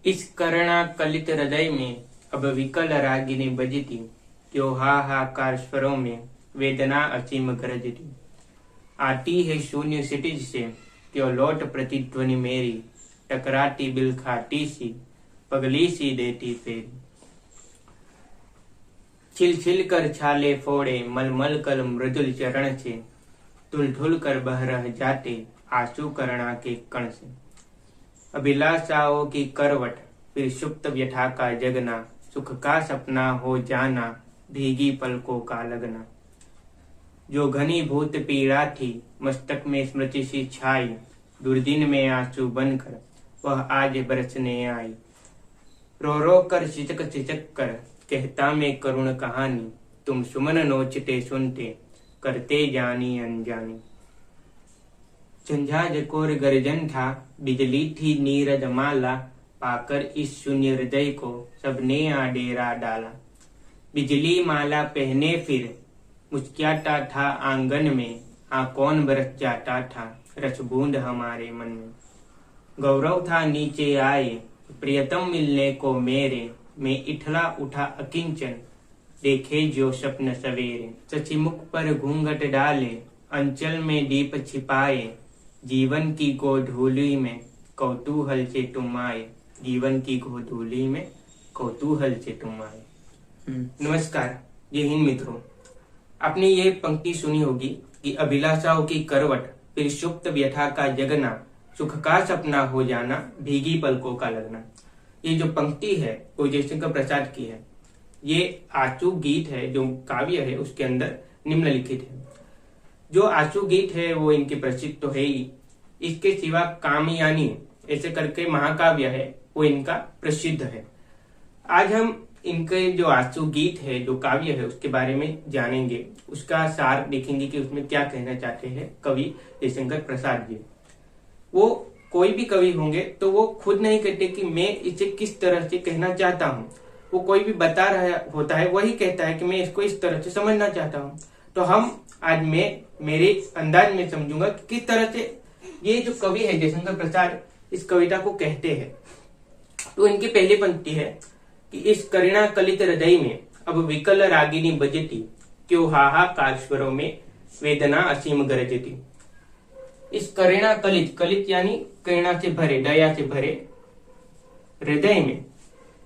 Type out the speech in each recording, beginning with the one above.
इस करुणा कलित हृदय में अब विकल रागिनी बजती, क्यों हाहाकार स्वरों में वेदना असीम गरजती। आती है शून्य सिटिज से, क्यों लौट प्रतिध्वनि मेरी, टकराती बिल खाटी सी, पगली सी देती फेरी। छिल छिल कर छाले फोड़े मलमल कर मृदुल चरण से, धुल धुल कर बह रह जाते आंसू करुणा के कण से। अभिलाषाओं की करवट फिर सुप्त व्यथा का जगना, सुख का सपना हो जाना भीगी पलकों का लगना। जो घनीभूत पीड़ा थी मस्तक में स्मृति सी छाई, दुर्दिन में आंसू बनकर वह आज बरसने आई। रो रो कर सिचक कर कहता मैं करुण कहानी, तुम सुमन नोचते सुनते करते जानी अनजानी। झंझा जकोर गर्जन था बिजली थी नीरज माला, पाकर इस शून्य हृदय को सबने आ डेरा डाला। बिजली माला पहने फिर मुस्कुराता था आंगन में, कौन बरस जाता था रस बूंद हमारे मन में। गौरव था नीचे आए प्रियतम मिलने को मेरे, मैं इठला उठा अकिंचन देखे जो स्वप्न सवेरे। सची मुख पर घूंघट डाले अंचल में दीप छिपाए, जीवन की गोधूली में कौतूहल से तुम आए। जीवन की गोधूली में कौतूहल से तुम आए। नमस्कार जय हिंद मित्रों, आपने ये पंक्ति सुनी होगी कि अभिलाषाओं की करवट फिर सुप्त व्यथा का जगना, सुख का सपना हो जाना भीगी पलकों का लगना। ये जो पंक्ति है वो जयशंकर प्रसाद की है। ये आंसू गीत है, जो काव्य है उसके अंदर निम्नलिखित है। जो आंसू गीत है वो इनके प्रसिद्ध तो है ही, इसके सिवा कामयानी ऐसे करके महाकाव्य है वो इनका प्रसिद्ध है। आज हम इनके जो आंसू गीत है, जो काव्य है, उसके बारे में जानेंगे, उसका सार देखेंगे कि उसमें क्या कहना चाहते हैं कवि जयशंकर प्रसाद जी। वो कोई भी कवि होंगे तो वो खुद नहीं कहते कि मैं इसे किस तरह से कहना चाहता हूँ, वो कोई भी बता रहा होता है वही कहता है कि मैं इसको इस तरह से समझना चाहता हूँ। तो हम आज मैं मेरे अंदाज में समझूंगा कि किस तरह से ये जो कवि है जयशंकर प्रसाद इस कविता को कहते हैं। तो इनकी पहली पंक्ति है कि इस करुणा कलित हृदय में अब विकल रागिनी बजती, क्यों हाहाकार स्वरों में वेदना असीम गरजती। इस करुणा कलित, कलित यानी करुणा से भरे, दया से भरे हृदय में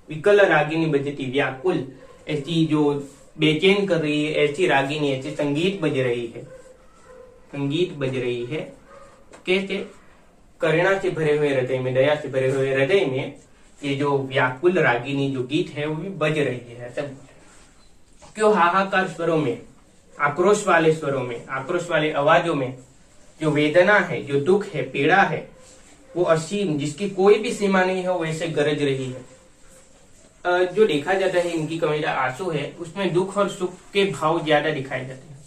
विकल रागिनी बजती, व्याकुल ऐसी जो बेचैन कर रही है ऐसी रागिनी, ऐसी संगीत बज रही है, संगीत बज रही है। कैसे? करुणा से भरे हुए हृदय में, दया से भरे हुए हृदय में ये जो व्याकुल रागिनी जो गीत है वो भी बज रही है। सब क्यों हाहाकार स्वरों में, आक्रोश वाले स्वरों में, आक्रोश वाले आवाजों में जो वेदना है, जो दुख है, पीड़ा है, वो असीम, जिसकी कोई भी सीमा नहीं है, वैसे गरज रही है। जो देखा जाता है इनकी कविता आंसू है, उसमें दुख और सुख के भाव ज्यादा दिखाए जाते हैं।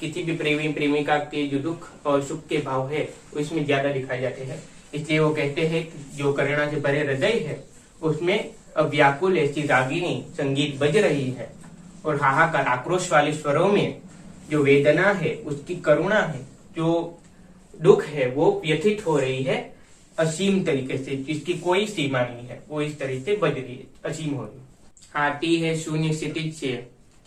किसी भी प्रेमी प्रेमिका के जो दुख और सुख के भाव है वो इसमें ज्यादा दिखाए जाते हैं। इसलिए वो कहते हैं कि जो करुणा से भरे हृदय है उसमें व्याकुल ऐसी रागिनी संगीत बज रही है, और हाहाकार आक्रोश वाले स्वरों में जो वेदना है, उसकी करुणा है, जो दुख है वो व्यथित हो रही है असीम तरीके से, जिसकी कोई सीमा नहीं है, वो इस तरीके से बज रही है, असीम हो रही है। आती है शून्य क्षितिज से,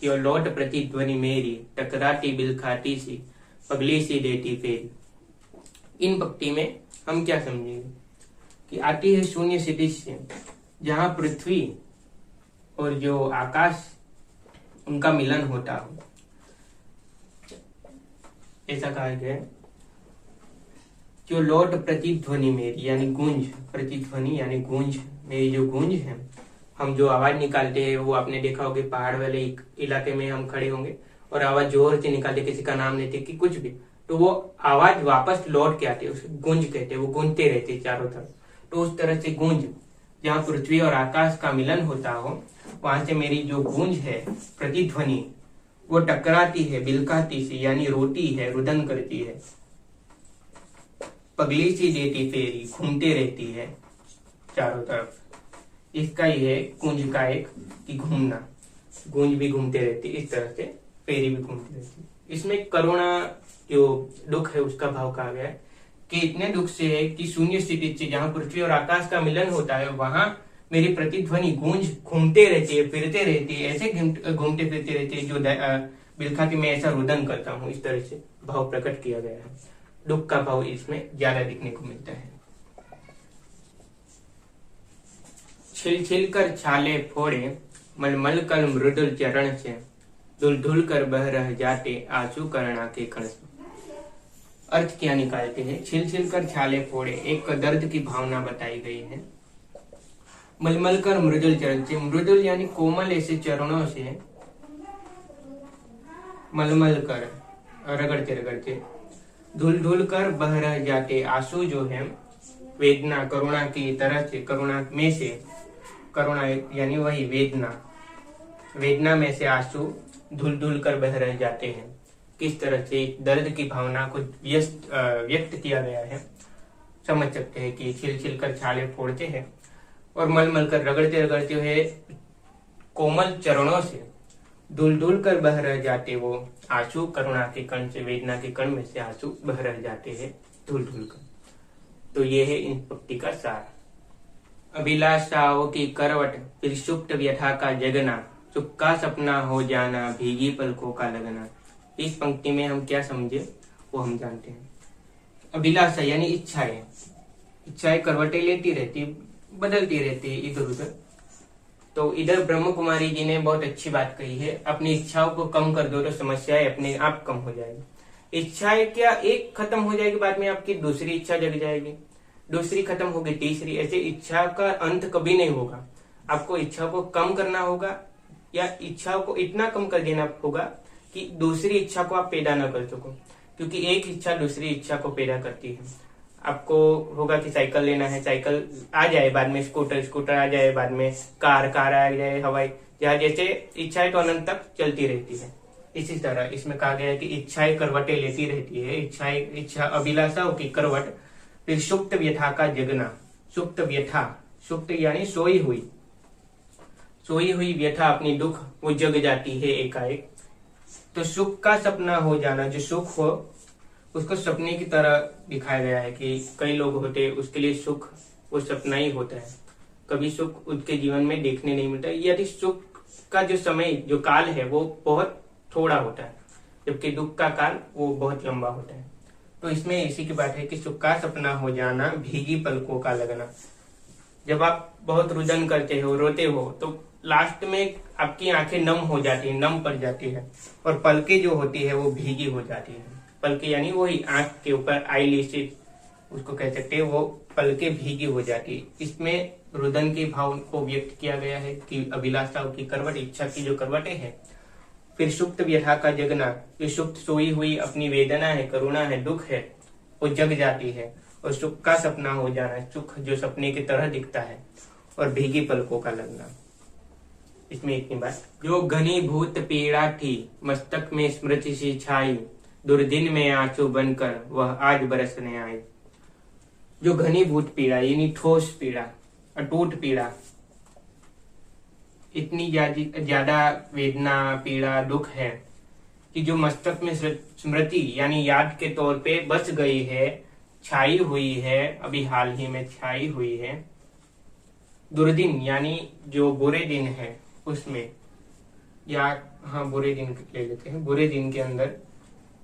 क्यों लौट प्रतिध्वनि मेरी, टकराती बिल खाती सी, पगली सी देती फेरी। इन पंक्ति में हम क्या समझेंगे कि आती है शून्य क्षितिज से, जहां पृथ्वी और जो आकाश उनका मिलन होता हो, ऐसा कहा गया। जो लौट प्रतिध्वनि मेरी यानी गूंज, प्रतिध्वनि यानी गूंज, मेरी जो गूंज है, हम जो आवाज निकालते हैं वो आपने देखा होगा पहाड़ वाले इलाके में हम खड़े होंगे और आवाज जोर से निकालते, किसी का नाम लेते कि कुछ भी, तो वो आवाज वापस लौट के आती है, उसे गूंज कहते हैं, वो गूंजते रहते चारों तरफ। तो उस तरह से गूंज, जहाँ पृथ्वी और आकाश का मिलन होता हो, वहां से मेरी जो गूंज है, प्रतिध्वनि, वो टकराती है बिलखाती सी, यानी रोती है, रुदन करती है, पगली सी देती फेरी, घूमते रहती है चारों तरफ। इसका ही है गूंज का एक कि घूमना, गूंज भी घूमते रहती, इस तरह से फेरी भी घूमती रहती। इसमें करुणा जो दुख है उसका भाव कहा गया है कि इतने दुख से है कि शून्य स्थिति से, जहां पृथ्वी और आकाश का मिलन होता है, वहां मेरी प्रतिध्वनि गूंज घूमते रहती है, फिरते रहती है, ऐसे घूमते फिरते रहती है, जो बिलखा के मैं ऐसा रुदन करता हूँ। इस तरह से भाव प्रकट किया गया है। दुख का भाव इसमें ज्यादा दिखने को मिलता है। छिल छिल कर छाले फोड़े, मलमल कर मृदुल चरण से, धुल धुल कर बह रह जाते आंसू करुणा के कण से। अर्थ क्या निकालते हैं? छिल छिल कर छाले फोड़े, एक दर्द की भावना बताई गई है। मलमल कर मृदुल चरण से, मृदुल यानी कोमल ऐसे चरणों से मलमल कर रगड़ते रगड़ते, धुल धुल कर बह रह जाते, आंसू जो है वेदना करुणा की तरह से, करुणा में से, करुणा यानी वही वेदना, वेदना में से आंसू धुल धुल कर बह रह जाते हैं। किस तरह से दर्द की भावना को व्यक्त किया गया है, समझ सकते हैं कि छिल छिल कर छाले फोड़ते हैं और मल मल कर रगड़ते रगड़ते हुए कोमल चरणों से धुल धुल कर बह रह जाते वो आंसू, करुणा के कण से, वेदना के कण में से आंसू बह रह जाते हैं धुल धुल कर। तो ये है इन पंक्ति का सार। अभिलाषाओं की करवट, फिर सुप्त व्यथा का जगना, सुख का सपना हो जाना, भीगी पलकों का लगना। इस पंक्ति में हम क्या समझे वो हम जानते हैं। अभिलाषा यानी इच्छाएं, इच्छाएं करवटें लेती रहती, बदलती रहती इधर उधर। तो इधर ब्रह्म कुमारी जी ने बहुत अच्छी बात कही है, अपनी इच्छाओं को कम कर दो तो समस्याएं अपने आप कम हो जाएगी। इच्छाएं क्या एक खत्म हो जाएगी, बाद में आपकी दूसरी इच्छा जग जाएगी, दूसरी खत्म होगी तीसरी, ऐसे इच्छा का अंत कभी नहीं होगा। आपको इच्छा को कम करना होगा या इच्छाओं को इतना कम कर देना होगा कि दूसरी इच्छा को आप पैदा न कर सको, क्योंकि एक इच्छा दूसरी इच्छा को पैदा करती है। आपको होगा कि साइकिल लेना है, साइकिल आ जाए, बाद में स्कूटर आ जाए, बाद में कार आ जाए, हवाई जहाज, जैसे इच्छाएं तो अनंत तक चलती रहती है। इसी तरह इसमें कहा गया है कि इच्छाएं करवटें लेती रहती है, इच्छा अभिलाषाओं की करवट, फिर सुप्त व्यथा का जगना। सुप्त व्यथा, सुप्त यानी सोई हुई व्यथा, अपनी दुख वो जग जाती है एकाएक। तो सुख का सपना हो जाना, जो सुख हो उसको सपने की तरह दिखाया गया है कि कई लोग होते हैं उसके लिए सुख वो सपना ही होता है, कभी सुख उसके जीवन में देखने नहीं मिलता। यदि सुख का जो समय जो काल है वो बहुत थोड़ा होता है, जबकि दुख का काल वो बहुत लंबा होता है। तो इसमें इसी की बात है कि सुख का सपना हो जाना, भीगी पलकों का लगना। जब आप बहुत रुदन करते हो, रोते हो, तो लास्ट में आपकी आंखें नम हो जाती है, नम पड़ जाती है, और पलकें जो होती है वो भीगी हो जाती है। पलकें यानी वही आंख के ऊपर आईलिड्स उसको कह सकते हैं, वो पलकें भीगी हो जाती है। इसमें रुदन के भाव को व्यक्त किया गया है कि अभिलाषाओं की करवट, इच्छा की जो करवटें हैं, फिर सुप्त व्यथा का जगना, जो सुप्त सोई हुई अपनी वेदना है, करुणा है, दुख है, वो जग जाती है, और सुख का सपना हो जाना, सुख जो सपने की तरह दिखता है, और भीगी पलकों का लगना। इसमें इतनी बात। जो घनीभूत पीड़ा थी मस्तक में स्मृति सी छाई, दुर्दिन में आंसू बनकर वह आज बरसने आई। जो घनीभूत पीड़ा यानी ठोस पीड़ा, अटूट पीड़ा, इतनी ज्यादा वेदना, पीड़ा, दुख है कि जो मस्तक में स्मृति यानी याद के तौर पे बस गई है, छाई हुई है, अभी हाल ही में छाई हुई है। दुर्दिन यानी जो बुरे दिन है उसमें, या हाँ बुरे दिन ले लेते हैं, बुरे दिन के अंदर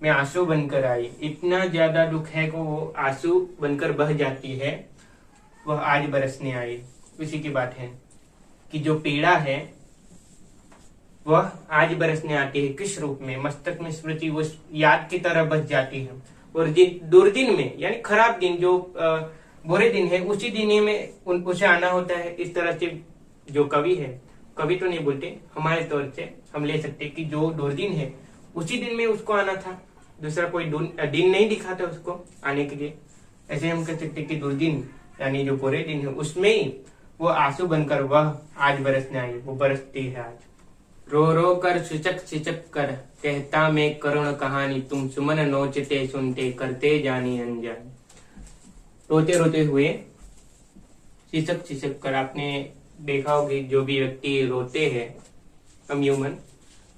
में आंसू बनकर आई। इतना ज्यादा दुख है कि वो आंसू बनकर बह जाती है, वह आज बरसने आई। उसी की बात है कि जो पीड़ा है वह आज बरसने आती है। किस रूप में? मस्तक में स्मृति वो याद की तरह बच जाती है, और दुर्दिन में यानी खराब दिन, जो बुरे दिन है, उसी दिन ही में उसे आना होता है। इस तरह से जो कवि है, कवि तो नहीं बोलते, हमारे तौर से हम ले सकते कि जो दुर्दिन है उसी दिन में उसको आना था, दूसरा कोई दिन नहीं दिखा था उसको आने के लिए। ऐसे हम कह सकते कि दुर्दिन यानी जो बुरे दिन है उसमें ही वो आंसू बनकर वह आज बरसने आई, वो बरसती है आज। रो रो कर सिचक कर कहता मैं करुण कहानी, तुम सुमन नोचते सुनते करते जानी अनजान। रोते रोते हुए सिचक कर, आपने देखा होगी जो भी व्यक्ति रोते हैं हम ह्यूमन,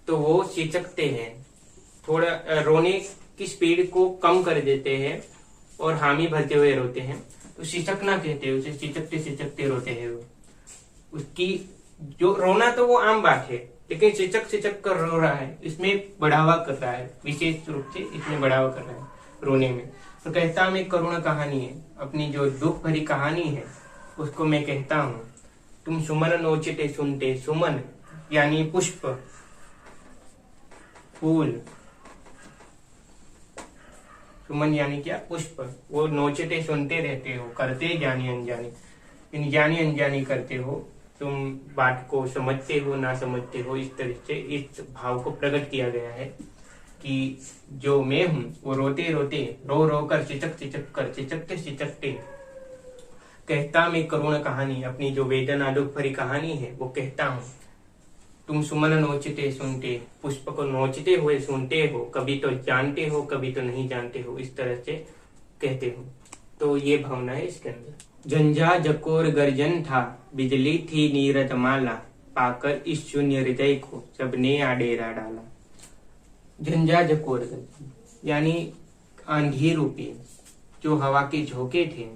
तो वो सिचकते हैं, थोड़ा रोने की स्पीड को कम कर देते हैं और हामी भरते हुए रोते हैं तो सिचकना कहते हैं उसे, सिचकते सिचकते रोते हैं वो। उसकी जो रोना तो वो आम बात है, लेकिन सिचक सिचक कर रो रहा है, इसमें बढ़ावा कर रहा है, विशेष रूप से इसमें बढ़ावा कर रहा है रोने में। तो कहता हूं एक करुण कहानी है, अपनी जो दुख भरी कहानी है उसको मैं कहता हूँ। तुम सुमन नोचते सुनते, सुमन यानी पुष्प, फूल, सुमन यानी क्या, पुष्प। वो नोचते सुनते रहते हो, करते जानी अनजानी, इन जानी अनजानी करते हो, तुम बात को समझते हो ना समझते हो। इस तरह से इस भाव को प्रकट किया गया है कि जो मैं हूं वो रोते रोते, रो रो कर, सिचक सिचक कर, सिचकते सिचकते कहता मैं करुण कहानी, अपनी जो वेदना दुख भरी कहानी है वो कहता हूँ। तुम सुमन नोचते सुनते, पुष्प को नोचते हुए सुनते हो, कभी तो जानते हो कभी तो नहीं जानते हो, इस तरह से कहते हो। तो ये भावना है इसके अंदर। झंझा झकोर गर्जन था, बिजली थी नीरद माला, पाकर इस शून्य हृदय को सबने आडेरा डाला। झंझा झकोर गर्जन यानी आंधी रूपी जो हवा के झोंके थे।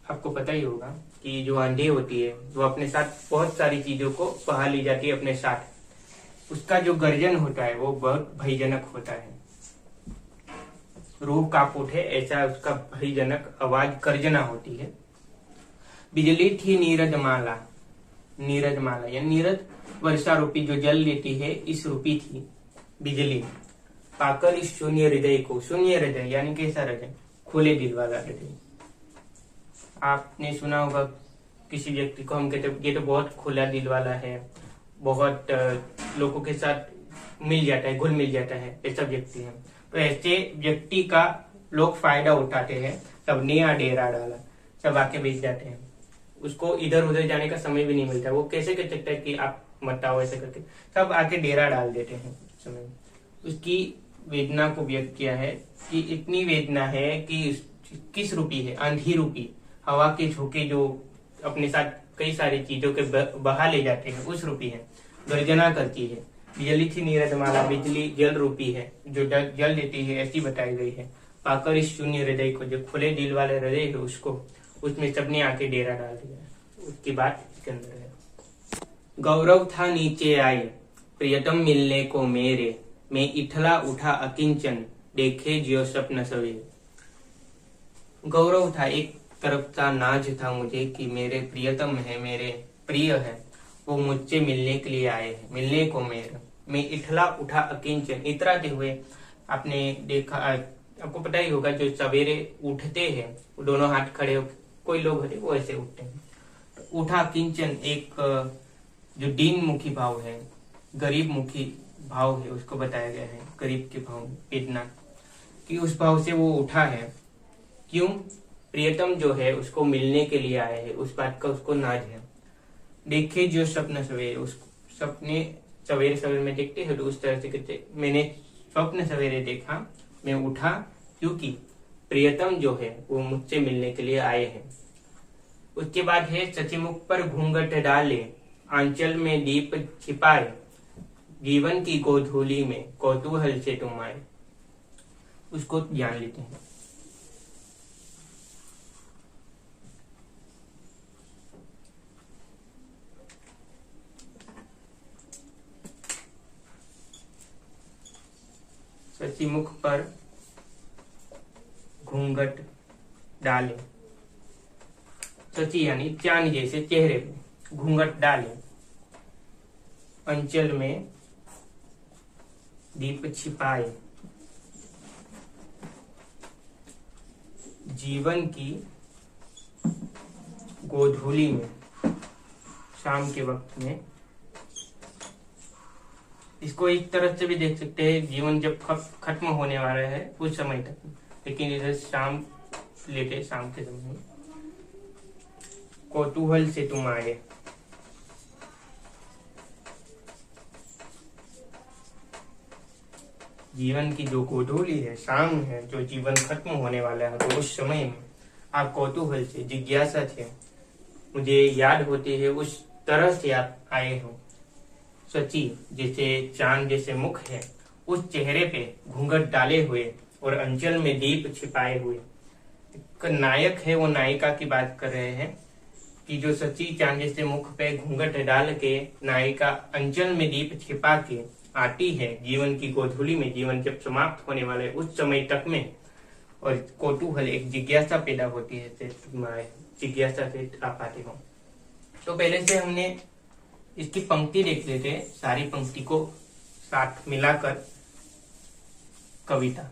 आपको पता ही होगा कि जो आंधी होती है वो अपने साथ बहुत सारी चीजों को बहा ली जाती है अपने साथ। उसका जो गर्जन होता है वो बहुत भयजनक होता है, रूह कांप उठे ऐसा उसका भयजनक आवाज गर्जना होती है। बिजली थी नीरद माला, नीरद माला या नीरद वर्षा रूपी जो जल लेती है, इस रूपी थी बिजली। पाकर इस शून्य हृदय को, शून्य हृदय यानी कैसा हृदय, खुले दिल वाला हृदय। आपने सुना होगा किसी व्यक्ति को हम कहते ये तो बहुत खुला दिल वाला है, बहुत लोगों के साथ मिल जाता है, घुल मिल जाता है, ऐसा व्यक्ति है। तो ऐसे व्यक्ति का लोग फायदा उठाते हैं, सब नया डेरा डाला, सब आके बेच जाते हैं, उसको इधर उधर जाने का समय भी नहीं मिलता। वो कैसे कह सकता है कि आप मत आओ ऐसे करके, सब आके डेरा डाल देते हैं समय। उसकी वेदना को व्यक्त किया है कि इतनी वेदना है कि किस रूपी है, आंधी रूपी, हवा के झोंके जो अपने साथ कई सारी चीजों के बहा ले जाते हैं, उस रूपी है, गर्जना करती है। बिजली थी नीरद माला, बिजली जल रूपी है जो जल देती है, ऐसी बताई गई है। पाकर इस शून्य हृदय को, जो खुले दिल वाले हृदय है उसको, उसमें सबने आके डेरा डाल दिया। उसकी बात इसके अंदर है। गौरव था नीचे आए, प्रियतम मिलने को मेरे, मैं इठला उठा अकिंचन, देखे जियो स्वप्न सवेरे। गौरव था, एक तरफ का नाज था मुझे कि मेरे प्रियतम है, मेरे प्रिय है, वो मुझसे मिलने के लिए आए हैं, मिलने को मेरे, मैं इठला उठा अकिंचन, इतराते हुए। आपने देखा, आपको पता ही होगा जो सवेरे उठते हैं वो दोनों हाथ खड़े हो, कोई लोग होते वो ऐसे उठते हैं। तो उठा किंचन एक जो दीन मुखी भाव है, गरीब मुखी भाव है, उसको बताया गया है, गरीब के भाव वेदना कि उस भाव से वो उठा है। क्यों? प्रियतम जो है उसको मिलने के लिए आए हैं, उस बात का उसको नाज है। देखे जो स्वप्न सवेरे, उस सपने सवेरे सवेरे में देखते हैं तो उस तरह से कहते, मैंने स्वप्न सवेरे देखा, मैं उठा क्योंकि प्रियतम जो है वो मुझसे मिलने के लिए आए हैं। उसके बाद है सचीमुख पर घूंघट डाले, आंचल में दीप छिपाए, जीवन की गोधूली में कौतूहल से तुम आए। उसको जान लेते हैं। सचीमुख पर घूंघट डाले, सची यानी चांद जैसे चेहरे पे घूंघट डाले, अंचल में दीप छिपाए, जीवन की गोधूली में, शाम के वक्त में। इसको एक तरह से भी देख सकते हैं, जीवन जब खत्म होने वाला है उस समय तक, लेकिन इधर शाम लेते, शाम के समय में कौतूहल से तुम आए। जीवन की जो गोधूली है, शाम है, जो जीवन खत्म होने वाला है, तो उस समय में आप कौतूहल से, जिज्ञासा से, मुझे याद होती है, उस तरह से आप आए हो। सची जैसे चांद जैसे मुख है, उस चेहरे पे घूंघट डाले हुए और अंचल में दीप छिपाए हुए। नायक है वो नायिका की बात कर रहे हैं कि जो सच्ची चांद जैसे मुख पे घूंघट डाल के नायिका अंचल में दीप छिपा के आती है जीवन की गोधूली में, जीवन जब समाप्त होने वाले उस समय तक में, और कौतूहल एक जिज्ञासा पैदा होती है, जिज्ञासा से आप आते हो। तो पहले से हमने इसकी पंक्ति देख लेते हैं, सारी पंक्ति को साथ मिलाकर कविता।